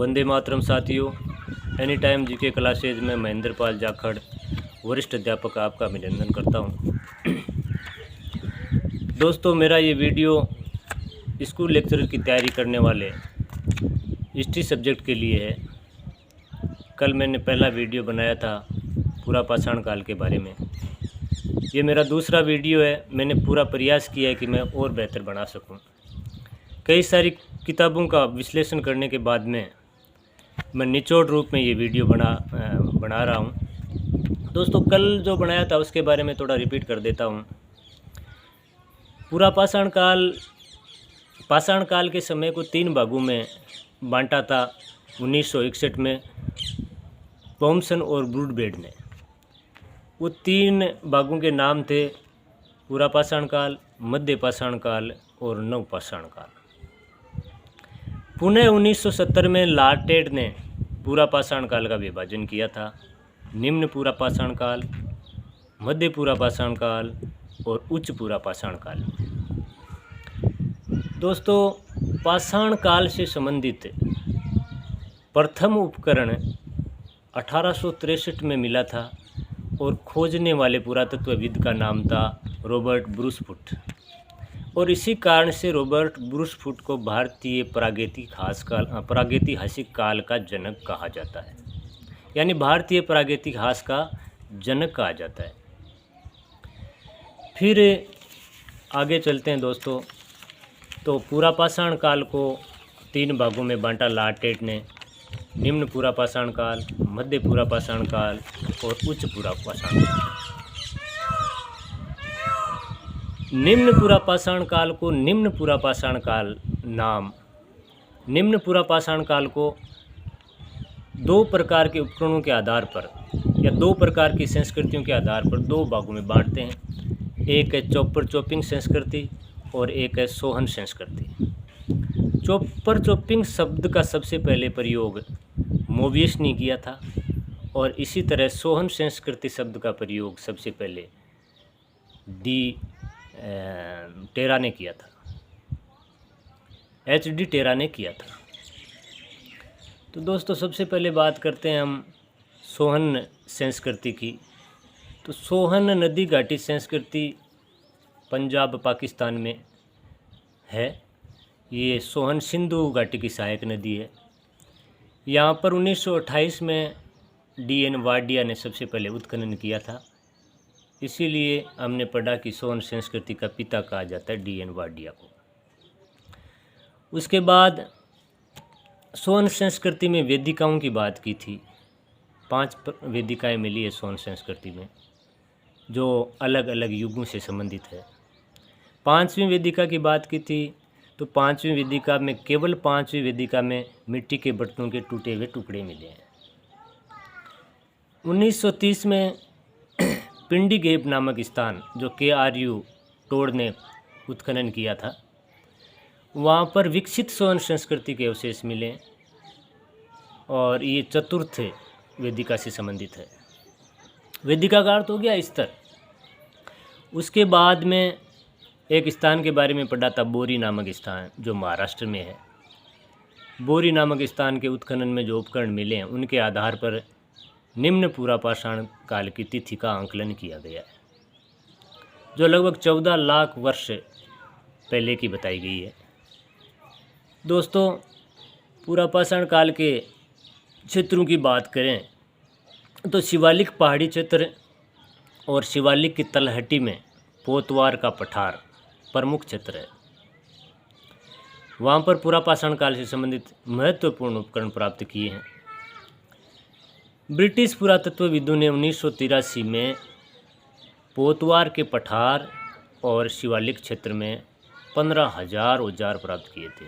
वंदे मातरम साथियों। Any time GK classes में महेंद्र पाल जाखड़ वरिष्ठ अध्यापक आपका अभिनंदन करता हूं। दोस्तों, मेरा ये वीडियो स्कूल लेक्चरर की तैयारी करने वाले हिस्ट्री सब्जेक्ट के लिए है। कल मैंने पहला वीडियो बनाया था पूरा पाषाण काल के बारे में। ये मेरा दूसरा वीडियो है। मैंने पूरा प्रयास किया है कि मैं और बेहतर बना सकूं। कई सारी किताबों का विश्लेषण करने के बाद में मैं निचोड़ रूप में ये वीडियो बना रहा हूँ। दोस्तों, कल जो बनाया था उसके बारे में थोड़ा रिपीट कर देता हूँ। पूरा पाषाण काल के समय को 3 भागों में बांटा था 1961 में थॉमसन और ब्रूडबेड ने। वो 3 भागों के नाम थे पूरा पाषाण काल, मध्य पाषाण काल और नव पाषाण काल। पुनः 1970 में लार्टेड ने पूरा पाषाण काल का विभाजन किया था। निम्न पूरा पाषाण काल, मध्य पूरा पाषाण काल और उच्च पूरा पाषाण काल। दोस्तों, पाषाण काल से संबंधित प्रथम उपकरण 1863 में मिला था और खोजने वाले पुरातत्वविद का नाम था रॉबर्ट ब्रूसफुट। और इसी कारण से रॉबर्ट ब्रूसफुट को भारतीय प्रागैतिहासिक काल का जनक कहा जाता है, यानी भारतीय प्रागैतिहास का जनक कहा जाता है। फिर आगे चलते हैं दोस्तों। तो पूरा पाषाण काल को 3 भागों में बांटा लार्टेड ने। निम्न पूरा पाषाण काल, मध्य पूरा पाषाण काल और उच्च पूरा पाषाण काल। निम्न पूरा पाषाण काल को निम्न पूरा पाषाण काल नाम। निम्न पूरा पाषाण काल को 2 प्रकार के उपकरणों के आधार पर या 2 प्रकार की संस्कृतियों के आधार पर 2 भागों में बांटते हैं। एक है चॉपर चॉपिंग संस्कृति और एक है सोहन संस्कृति। चॉपर चॉपिंग शब्द का सबसे पहले प्रयोग मोबियस ने किया था और इसी तरह सोहन संस्कृति शब्द का प्रयोग सबसे पहले टेरा ने किया था। HD टेरा ने किया था। तो दोस्तों, सबसे पहले बात करते हैं हम सोहन संस्कृति की। तो सोहन नदी घाटी संस्कृति पंजाब पाकिस्तान में है। ये सोहन सिंधु घाटी की सहायक नदी है। यहाँ पर 1928 में DN वाडिया ने सबसे पहले उत्खनन किया था। इसीलिए हमने पढ़ा कि सोहन संस्कृति का पिता कहा जाता है DN वाडिया को। उसके बाद सोहन संस्कृति में वेदिकाओं की बात की थी। 5 वेदिकाएं मिली है सोहन संस्कृति में, जो अलग अलग युगों से संबंधित है। 5वीं वेदिका की बात की थी तो 5वीं वेदिका में केवल 5वीं वेदिका में मिट्टी के बर्तनों के टूटे हुए टुकड़े मिले हैं। 1930 में पिंडी गेब नामक स्थान, जो KRU टोड ने उत्खनन किया था, वहाँ पर विकसित सोहन संस्कृति के अवशेष मिले और ये 4th वेदिका से संबंधित है। वेदिका का अर्थ हो गया स्तर। उसके बाद में एक स्थान के बारे में पढ़ा था, बोरी नामक स्थान, जो महाराष्ट्र में है। बोरी नामक स्थान के उत्खनन में जो उपकरण मिले हैं उनके आधार पर निम्न पूरा पाषाण काल की तिथि का आंकलन किया गया है, जो लगभग 14 लाख वर्ष पहले की बताई गई है। दोस्तों, पूरा पाषाण काल के क्षेत्रों की बात करें तो शिवालिक पहाड़ी क्षेत्र और शिवालिक की तलहटी में पोतवार का पठार प्रमुख क्षेत्र है। वहाँ पर पूरा पाषाण काल से संबंधित महत्वपूर्ण उपकरण प्राप्त किए हैं। ब्रिटिश पुरातत्वविदों ने 1983 में पोतवार के पठार और शिवालिक क्षेत्र में 15,000 औजार प्राप्त किए थे।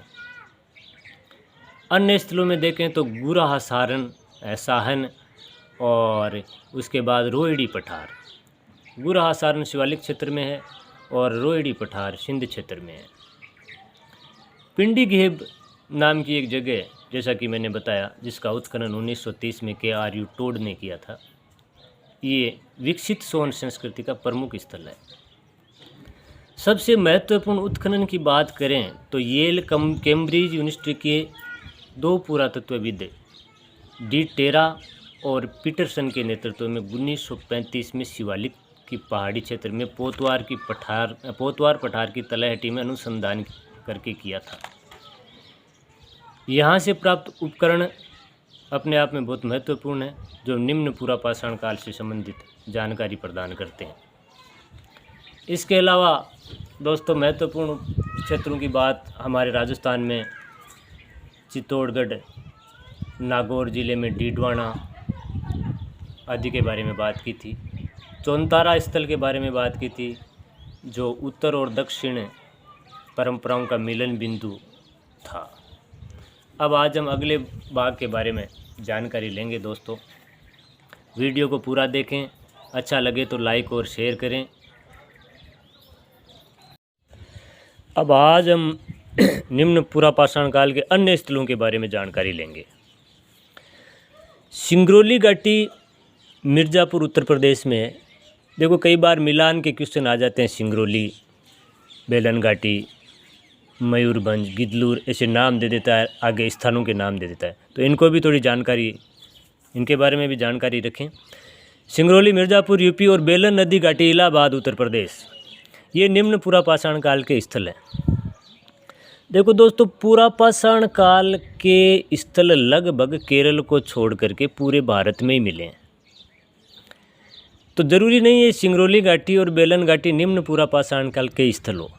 अन्य स्थलों में देखें तो गुराहा साहन और उसके बाद रोहिड़ी पठार। गुराहा सारण शिवालिक क्षेत्र में है और रोहिड़ी पठार सिंध क्षेत्र में है। पिंडी घेब नाम की एक जगह, जैसा कि मैंने बताया, जिसका उत्खनन 1930 में KRU टोड ने किया था, ये विकसित सोहन संस्कृति का प्रमुख स्थल है। सबसे महत्वपूर्ण उत्खनन की बात करें तो येल कैम्ब्रिज यूनिवर्सिटी के दो पुरातत्वविद डी टेरा और पीटरसन के नेतृत्व में 1935 में शिवालिक की पहाड़ी क्षेत्र में पोतवार पठार की तलहटी में अनुसंधान करके किया था। यहाँ से प्राप्त उपकरण अपने आप में बहुत महत्वपूर्ण है, जो निम्न पुरापाषाण काल से संबंधित जानकारी प्रदान करते हैं। इसके अलावा दोस्तों महत्वपूर्ण क्षेत्रों की बात हमारे राजस्थान में चित्तौड़गढ़, नागौर जिले में डीडवाना आदि के बारे में बात की थी। चौंतारा स्थल के बारे में बात की थी, जो उत्तर और दक्षिण परंपराओं का मिलन बिंदु था। अब आज हम अगले भाग के बारे में जानकारी लेंगे। दोस्तों वीडियो को पूरा देखें, अच्छा लगे तो लाइक और शेयर करें। अब आज हम निम्न पुरापाषाण काल के अन्य स्थलों के बारे में जानकारी लेंगे। सिंगरौली घाटी मिर्ज़ापुर उत्तर प्रदेश में है। देखो कई बार मिलान के क्वेश्चन आ जाते हैं। सिंगरौली, बेलन घाटी, मयूरभंज, गिदलूर ऐसे नाम दे देता है, आगे स्थानों के नाम दे देता है, तो इनको भी थोड़ी जानकारी, इनके बारे में भी जानकारी रखें। सिंगरौली मिर्ज़ापुर यूपी और बेलन नदी घाटी इलाहाबाद उत्तर प्रदेश, ये निम्न पुरापाषाण काल के स्थल हैं। देखो दोस्तों पुरापाषाण काल के स्थल लगभग केरल को छोड़ करके पूरे भारत में ही मिले हैं। तो ज़रूरी नहीं है सिंगरौली घाटी और बेलन घाटी निम्न पुरापाषाण काल के स्थल हो।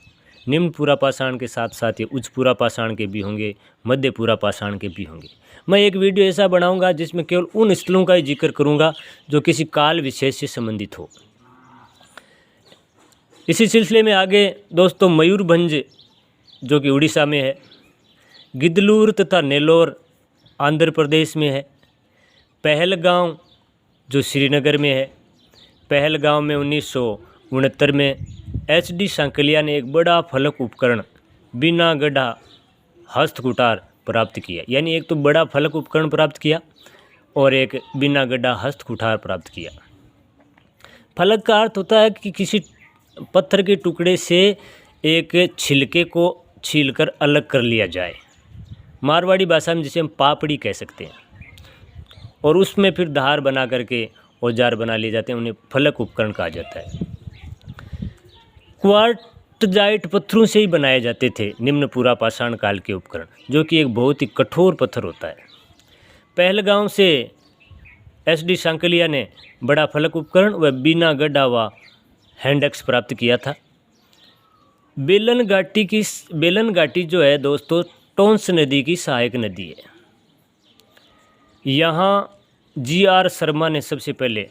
निम्न पुरापाषाण के साथ साथ ये उच्च पुरापाषाण के भी होंगे, मध्य पुरापाषाण के भी होंगे। मैं एक वीडियो ऐसा बनाऊंगा जिसमें केवल उन स्थलों का ही जिक्र करूंगा जो किसी काल विशेष से संबंधित हो। इसी सिलसिले में आगे दोस्तों मयूरभंज जो कि उड़ीसा में है, गिदलूर तथा नेल्लोर आंध्र प्रदेश में है, पहलगांव जो श्रीनगर में है। पहलगांव में 1969 में HD सांकलिया ने एक बड़ा फलक उपकरण बिना गड्ढा हस्तकुटार प्राप्त किया। यानी एक तो बड़ा फलक उपकरण प्राप्त किया और एक बिना गड्ढा हस्तकुटार प्राप्त किया। फलक का अर्थ होता है कि किसी पत्थर के टुकड़े से एक छिलके को छीलकर अलग कर लिया जाए। मारवाड़ी भाषा में जिसे हम पापड़ी कह सकते हैं, और उसमें फिर धार बना करके औजार बना लिए जाते हैं, उन्हें फलक उपकरण कहा जाता है। क्वार्टजाइट पत्थरों से ही बनाए जाते थे निम्न पुरापाषाण काल के उपकरण, जो कि एक बहुत ही कठोर पत्थर होता है। पहलगांव से SD सांकलिया ने बड़ा फलक उपकरण व बिना गड्ढा व हैंडक्स प्राप्त किया था। बेलन घाटी जो है दोस्तों टोंस नदी की सहायक नदी है। यहाँ GR शर्मा ने सबसे पहले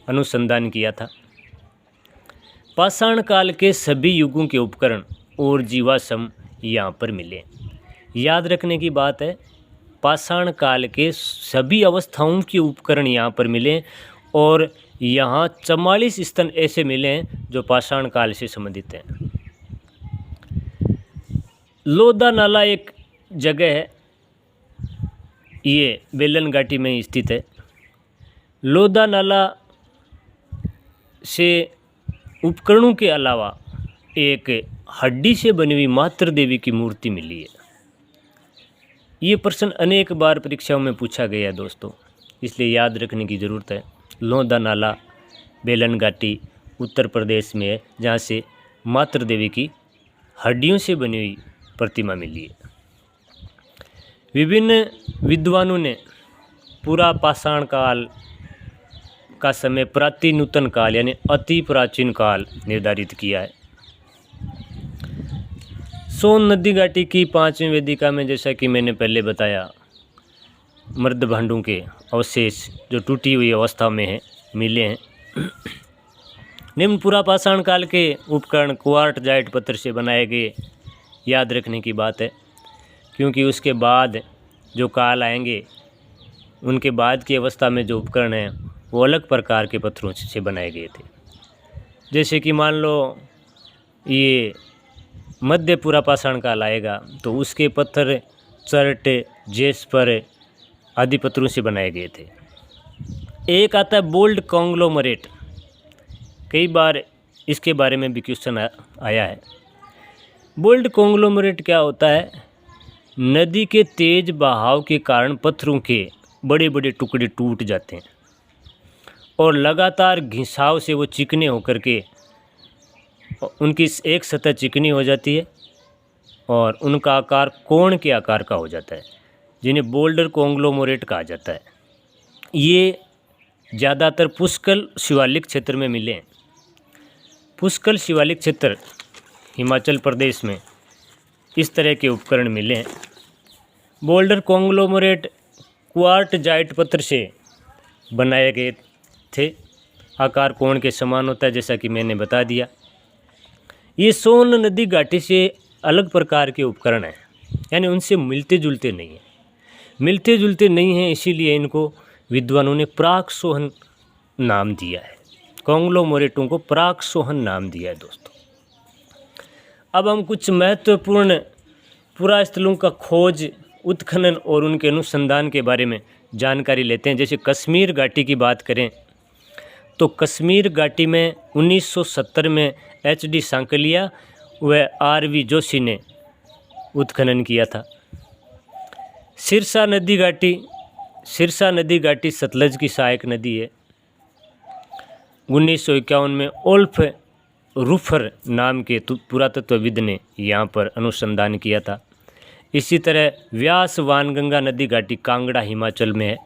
अनुसंधान किया था। पाषाण काल के सभी युगों के उपकरण और जीवाश्म यहाँ पर मिले। याद रखने की बात है, पाषाण काल के सभी अवस्थाओं के उपकरण यहाँ पर मिले और यहाँ 44 स्तन ऐसे मिले हैं जो पाषाण काल से संबंधित हैं। लोधा नाला एक जगह है, ये बेलन घाटी में ही स्थित है। लोधा नाला से उपकरणों के अलावा एक हड्डी से बनी हुई मातृ देवी की मूर्ति मिली है। ये प्रश्न अनेक बार परीक्षाओं में पूछा गया है दोस्तों, इसलिए याद रखने की ज़रूरत है। लोधा नाला बेलन घाटी उत्तर प्रदेश में है, जहाँ से मातृ देवी की हड्डियों से बनी हुई प्रतिमा मिली है। विभिन्न विद्वानों ने पुरापाषाण काल का समय प्रातिनूतन काल यानी अति प्राचीन काल निर्धारित किया है। सोन नदी घाटी की 5वीं वेदिका में, जैसा कि मैंने पहले बताया, मृद भांडों के अवशेष जो टूटी हुई अवस्था में है मिले हैं। निम्न पुरापाषाण काल के उपकरण क्वार्टजाइट पत्थर से बनाए गए। याद रखने की बात है, क्योंकि उसके बाद जो काल आएंगे उनके बाद की अवस्था में जो उपकरण हैं वो अलग प्रकार के पत्थरों से बनाए गए थे। जैसे कि मान लो ये मध्य पुरापाषाण काल आएगा तो उसके पत्थर चर्ट, जेस्पर आदि पत्थरों से बनाए गए थे। एक आता है बोल्ड कॉन्ग्लोमरेट, कई बार इसके बारे में भी क्वेश्चन आया है। बोल्ड कॉन्ग्लोमरेट क्या होता है? नदी के तेज बहाव के कारण पत्थरों के बड़े बड़े टुकड़े टूट जाते हैं और लगातार घिसाव से वो चिकने होकर के उनकी एक सतह चिकनी हो जाती है और उनका आकार कोण के आकार का हो जाता है, जिन्हें बोल्डर कॉन्ग्लोमोरेट कहा जाता है। ये ज़्यादातर पुष्कर शिवालिक क्षेत्र में मिले हैं। पुष्कर शिवालिक क्षेत्र हिमाचल प्रदेश में इस तरह के उपकरण मिले हैं। बोल्डर कॉन्ग्लोमोरेट क्वार्टजाइट पत्थर से बनाए गए थे, आकार कोण के समान होता है, जैसा कि मैंने बता दिया। ये सोन नदी घाटी से अलग प्रकार के उपकरण हैं, यानी उनसे मिलते जुलते नहीं हैं, इसीलिए इनको विद्वानों ने प्राक सोहन नाम दिया है। कॉन्ग्लोमोरेटों को प्राक सोहन नाम दिया है दोस्तों। अब हम कुछ महत्वपूर्ण पुरास्थलों का खोज, उत्खनन और उनके अनुसंधान के बारे में जानकारी लेते हैं। जैसे कश्मीर घाटी की बात करें तो कश्मीर घाटी में 1970 में HD सांकलिया व RV जोशी ने उत्खनन किया था। सिरसा नदी घाटी सतलज की सहायक नदी है। 1951 में ओल्फ रूफर नाम के पुरातत्वविद ने यहाँ पर अनुसंधान किया था। इसी तरह व्यास वानगंगा नदी घाटी कांगड़ा हिमाचल में है।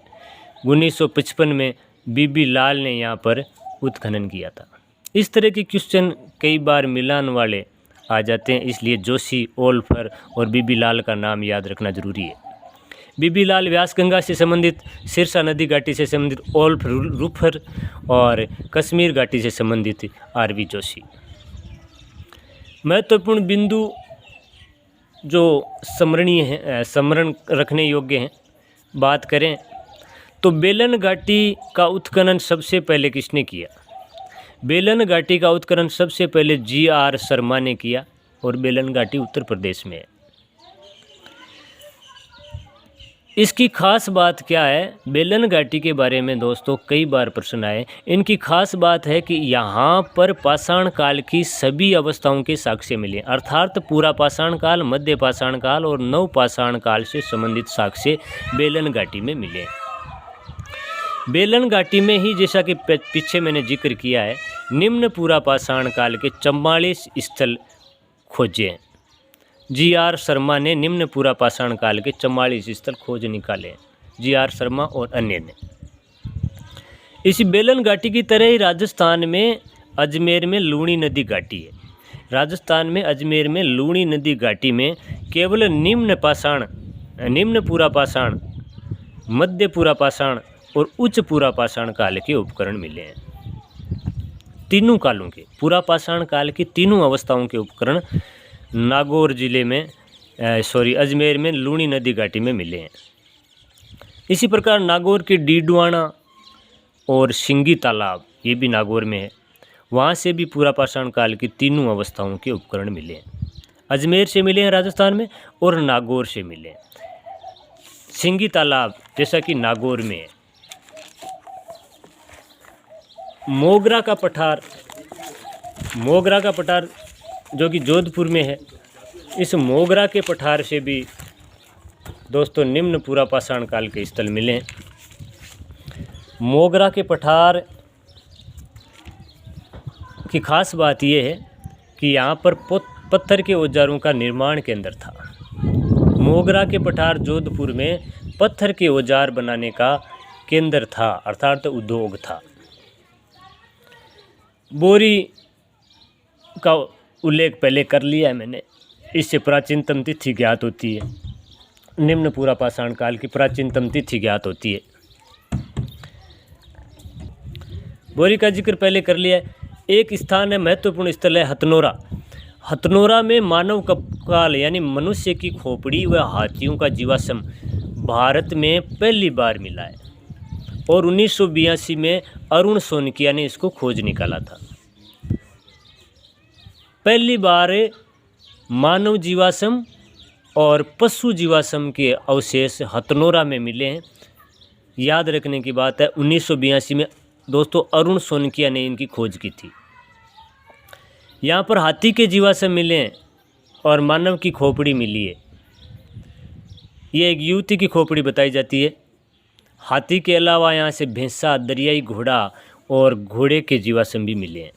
1955 में बीबी लाल ने यहाँ पर उत्खनन किया था। इस तरह के क्वेश्चन कई बार मिलान वाले आ जाते हैं, इसलिए जोशी, ओल्फर और बीबी लाल का नाम याद रखना जरूरी है। बीबी लाल व्यास गंगा से संबंधित, सिरसा नदी घाटी से संबंधित ओल्फ रूफर और कश्मीर घाटी से संबंधित RV जोशी। महत्वपूर्ण बिंदु जो स्मरणीय हैं, स्मरण रखने योग्य हैं, बात करें तो बेलन घाटी का उत्खनन सबसे पहले किसने किया? बेलन घाटी का उत्खनन सबसे पहले GR शर्मा ने किया और बेलन घाटी उत्तर प्रदेश में है। इसकी खास बात क्या है? बेलन घाटी के बारे में दोस्तों कई बार प्रश्न आए। इनकी खास बात है कि यहाँ पर पाषाण काल की सभी अवस्थाओं के साक्ष्य मिले, अर्थात पूरा पाषाण काल, मध्य पाषाण काल और नव पाषाण काल से संबंधित साक्ष्य बेलन घाटी में मिले। बेलन घाटी में ही, जैसा कि पीछे मैंने जिक्र किया है, निम्न पूरा पाषाण काल के 44 स्थल खोजे हैं। GR शर्मा ने निम्न पूरा पाषाण काल के 44 स्थल खोज निकाले हैं, GR शर्मा और अन्य ने। इसी बेलन घाटी की तरह ही राजस्थान में अजमेर में लूणी नदी घाटी है। राजस्थान में अजमेर में लूणी नदी घाटी में केवल निम्न पूरा पाषाण, मध्य पूरा पाषाण और उच्च पूरा पाषाण काल के उपकरण मिले हैं। तीनों कालों के, पूरा पाषाण काल की तीनों अवस्थाओं के उपकरण नागौर जिले में अजमेर में लूणी नदी घाटी में मिले हैं। इसी प्रकार नागौर के डीडवाना और सिंगी तालाब, ये भी नागौर में है, वहाँ से भी पूरा पाषाण काल की तीनों अवस्थाओं के उपकरण मिले हैं। अजमेर से मिले हैं राजस्थान में और नागौर से मिले हैं। सिंगी तालाब जैसा कि नागौर में है। मोगरा का पठार जो कि जोधपुर में है, इस मोगरा के पठार से भी दोस्तों निम्न पूरा पाषाण काल के स्थल मिले हैं। मोगरा के पठार की खास बात यह है कि यहाँ पर पत्थर के औजारों का निर्माण केंद्र था। मोगरा के पठार जोधपुर में पत्थर के औजार बनाने का केंद्र था, अर्थात उद्योग था। बोरी का उल्लेख पहले कर लिया है मैंने, इससे प्राचीनतम तिथि ज्ञात होती है। निम्न पूरा पाषाण काल की प्राचीनतम तिथि ज्ञात होती है। बोरी का जिक्र पहले कर लिया है। एक स्थान है, महत्वपूर्ण स्थल है हथनोरा। हथनोरा में मानव काल यानी मनुष्य की खोपड़ी व हाथियों का जीवाश्म भारत में पहली बार मिला है और 1982 में अरुण सोनकिया ने इसको खोज निकाला था। पहली बार मानव जीवाश्म और पशु जीवाश्म के अवशेष हथनोरा में मिले हैं। याद रखने की बात है, 1982 में दोस्तों अरुण सोनकिया ने इनकी खोज की थी। यहाँ पर हाथी के जीवाश्म मिले हैं और मानव की खोपड़ी मिली है। ये एक युवती की खोपड़ी बताई जाती है। हाथी के अलावा यहाँ से भैंसा, दरियाई घोड़ा और घोड़े के जीवाश्म भी मिले हैं।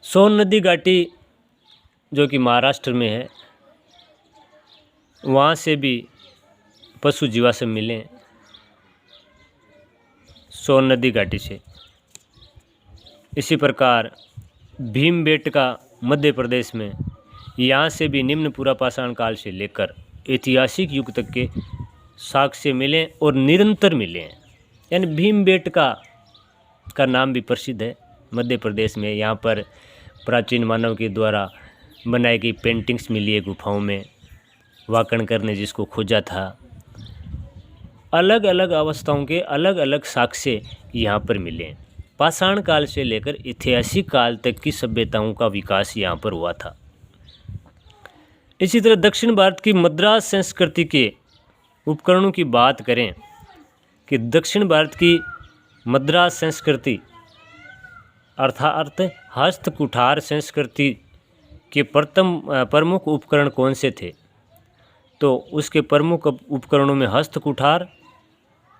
सोन नदी घाटी जो कि महाराष्ट्र में है, वहाँ से भी पशु जीवाश्म मिले हैं सोन नदी घाटी से। इसी प्रकार भीमबेटका मध्य प्रदेश में, यहाँ से भी निम्न पुरापाषाण काल से लेकर ऐतिहासिक युग तक के साक्ष्य मिले और निरंतर मिले हैं। यानी भीमबेटका का नाम भी प्रसिद्ध है मध्य प्रदेश में। यहाँ पर प्राचीन मानव के द्वारा बनाई गई पेंटिंग्स मिली है गुफाओं में। वाकणकर ने जिसको खोजा था, अलग अलग अवस्थाओं के अलग अलग साक्ष्य यहाँ पर मिले हैं। पाषाण काल से लेकर ऐतिहासिक काल तक की सभ्यताओं का विकास यहाँ पर हुआ था। इसी तरह दक्षिण भारत की मद्रास संस्कृति के उपकरणों की बात करें कि दक्षिण भारत की मद्रास संस्कृति अर्थात हस्त कुठार संस्कृति के प्रमुख उपकरण कौन से थे? तो उसके प्रमुख उपकरणों में हस्त कुठार,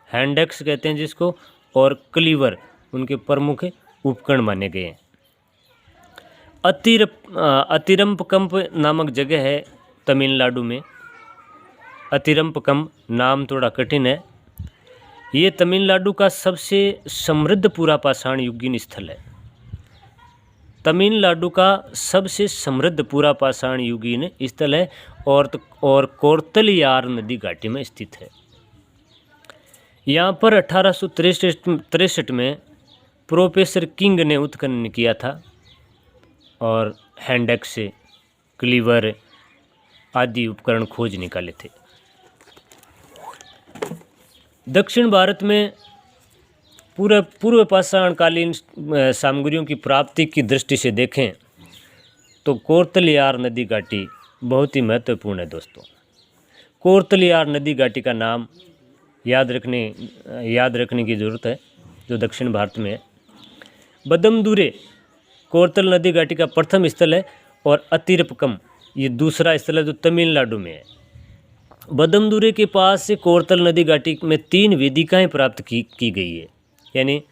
हैंडेक्स कहते हैं जिसको, और क्लीवर उनके प्रमुख उपकरण माने गए हैं। अतिरंपकम नामक जगह है तमिलनाडु में। अतिरंपकम नाम थोड़ा कठिन है। ये तमिलनाडु का सबसे समृद्ध पुरापाषाण युगीन स्थल है। तमिलनाडु का सबसे समृद्ध पुरापाषाण युगीन स्थल है और कोर्तलियार नदी घाटी में स्थित है। यहाँ पर 1863 में प्रोफेसर किंग ने उत्खनन किया था और हैंडेक्स से क्लीवर आदि उपकरण खोज निकाले थे। दक्षिण भारत में पूर्व पाषाणकालीन सामग्रियों की प्राप्ति की दृष्टि से देखें तो कोर्तलियार नदी घाटी बहुत ही महत्वपूर्ण है दोस्तों। कोर्तलियार नदी घाटी का नाम याद रखने की ज़रूरत है जो दक्षिण भारत में है। बदमदुरे कोर्तल नदी घाटी का प्रथम स्थल है और अतिरपकम ये दूसरा स्थल है जो तमिलनाडु में है। बदमदुरे के पास से कोर्तल नदी घाटी में 3 वेदिकाएं प्राप्त की गई है। यानी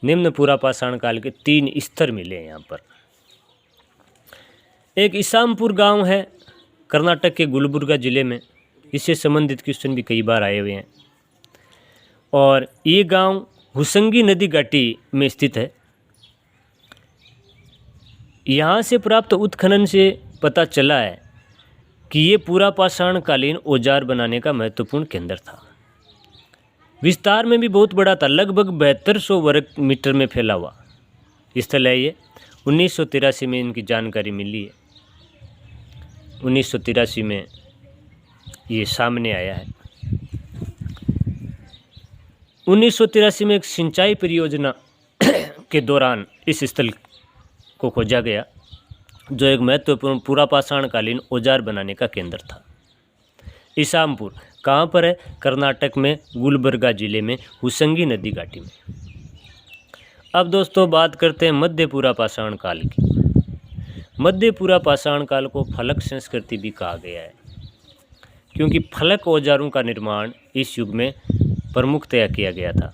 निम्न पुरापाषाण काल के 3 स्तर मिले हैं यहाँ पर। एक इसामपुर गांव है कर्नाटक के गुलबर्गा जिले में। इससे संबंधित क्वेश्चन भी कई बार आए हुए हैं। और ये गांव हुसंगी नदी घाटी में स्थित है। यहाँ से प्राप्त उत्खनन से पता चला है कि ये पुरापाषाण कालीन औजार बनाने का महत्वपूर्ण केंद्र था। विस्तार में भी बहुत बड़ा था, लगभग 7200 वर्ग मीटर में फैला हुआ स्थल है ये। 1983 में इनकी जानकारी मिली है। 1983 में ये सामने आया है। 1983 में एक सिंचाई परियोजना के दौरान इस स्थल को खोजा गया जो एक महत्वपूर्ण पुरापाषाणकालीन औजार बनाने का केंद्र था। इसामपुर कहाँ पर है? कर्नाटक में गुलबर्गा जिले में हुसंगी नदी घाटी में। अब दोस्तों बात करते हैं मध्य पुरापाषाण काल की। मध्य पुरापाषाण काल को फलक संस्कृति भी कहा गया है क्योंकि फलक औजारों का निर्माण इस युग में प्रमुखतया किया गया था।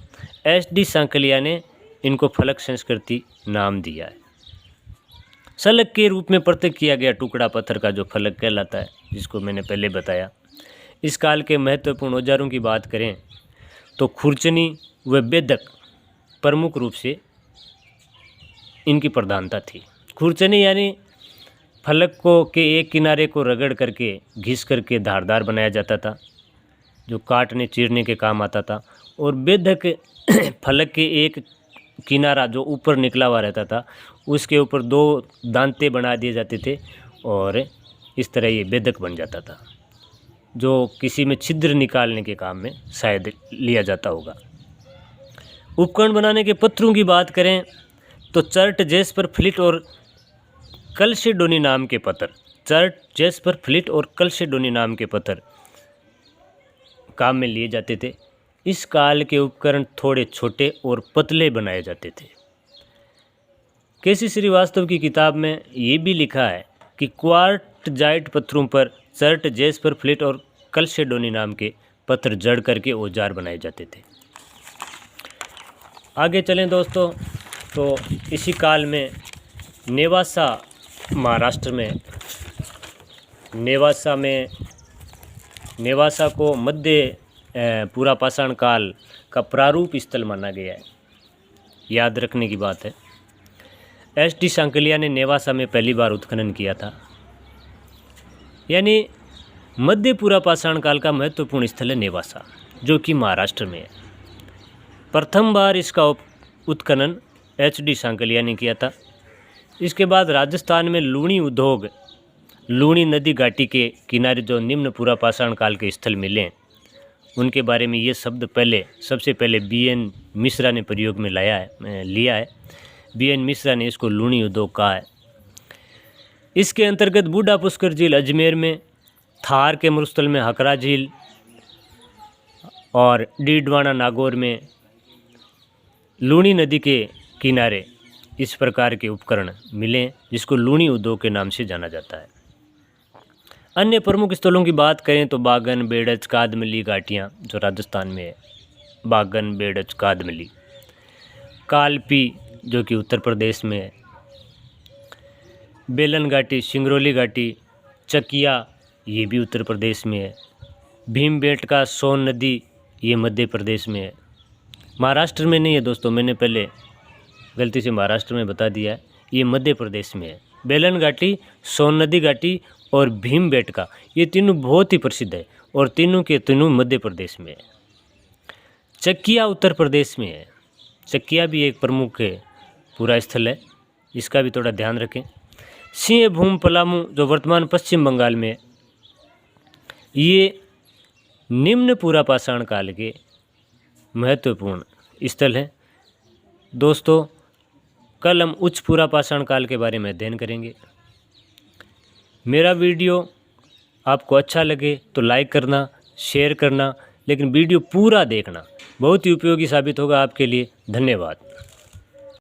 SD सांकलिया ने इनको फलक संस्कृति नाम दिया है। सलक के रूप में प्रत्येक किया गया टुकड़ा पत्थर का जो फलक कहलाता है, जिसको मैंने पहले बताया। इस काल के महत्वपूर्ण औजारों की बात करें तो खुरचनी व बेदक प्रमुख रूप से इनकी प्रधानता थी। खुरचनी यानी फलक को के एक किनारे को रगड़ करके घिस करके धारदार बनाया जाता था जो काटने चीरने के काम आता था। और बेदक फलक के एक किनारा जो ऊपर निकला हुआ रहता था उसके ऊपर 2 दांते बना दिए जाते थे और इस तरह ये बेदक बन जाता था जो किसी में छिद्र निकालने के काम में शायद लिया जाता होगा। उपकरण बनाने के पत्थरों की बात करें तो चर्ट, जेस्पर, फ्लिट और कलशेडोनी नाम के पत्थर, चर्ट, जेस्पर, फ्लिट और कलशेडोनी नाम के पत्थर काम में लिए जाते थे। इस काल के उपकरण थोड़े छोटे और पतले बनाए जाते थे। केसी श्रीवास्तव की किताब में ये भी लिखा है कि क्वार्टजाइट पत्थरों पर चर्ट, जेस्पर, फ्लिट और कलशेडोनी नाम के पत्थर जड़ करके औजार बनाए जाते थे। आगे चलें दोस्तों, तो इसी काल में नेवासा महाराष्ट्र में, नेवासा को मध्य पूरा पाषाण काल का प्रारूप स्थल माना गया है। याद रखने की बात है। एस.डी. सांकलिया ने नेवासा में पहली बार उत्खनन किया था। यानी मध्य पूरा पाषाण काल का महत्वपूर्ण स्थल है नेवासा, जो कि महाराष्ट्र में है। प्रथम बार इसका उत्खनन एच.डी. सांकलिया ने किया था। इसके बाद राजस्थान में लूणी उद्योग, लूणी नदी घाटी के किनारे जो निम्न पूरा पाषाण काल के स्थल मिले, उनके बारे में ये शब्द सबसे पहले बी.एन. मिश्रा ने प्रयोग में लिया है। बी.एन. मिश्रा ने इसको लूणी उद्योग कहा है। इसके अंतर्गत बूढ़ा पुष्कर झील अजमेर में, थार के मरुस्थल में हकरा झील और डीडवाना नागौर में लूणी नदी के किनारे इस प्रकार के उपकरण मिले, जिसको लूणी उद्योग के नाम से जाना जाता है। अन्य प्रमुख स्थलों की बात करें तो बागन, बेड़च, कादमली घाटियाँ जो राजस्थान में है, बागन, बेड़च, कादमली, कालपी जो कि उत्तर प्रदेश में है, बेलन घाटी, सिंगरौली घाटी, चकिया ये भी उत्तर प्रदेश में है, भीमबेटका, सोन नदी ये मध्य प्रदेश में है। महाराष्ट्र में नहीं है दोस्तों, मैंने पहले गलती से महाराष्ट्र में बता दिया है, ये मध्य प्रदेश में है। बेलन घाटी, सोन नदी घाटी और भीमबेटका ये तीनों बहुत ही प्रसिद्ध है और तीनों के तीनों मध्य प्रदेश में है। चकिया उत्तर प्रदेश में है। चकिया भी एक प्रमुख पूरा स्थल है, इसका भी थोड़ा ध्यान रखें। सिंहभूम पलामू जो वर्तमान पश्चिम बंगाल में है, ये निम्न पूरा पाषाण काल के महत्वपूर्ण स्थल है। दोस्तों, कल हम उच्च पूरा पाषाण काल के बारे में अध्ययन करेंगे। मेरा वीडियो आपको अच्छा लगे तो लाइक करना, शेयर करना, लेकिन वीडियो पूरा देखना, बहुत ही उपयोगी साबित होगा आपके लिए। धन्यवाद।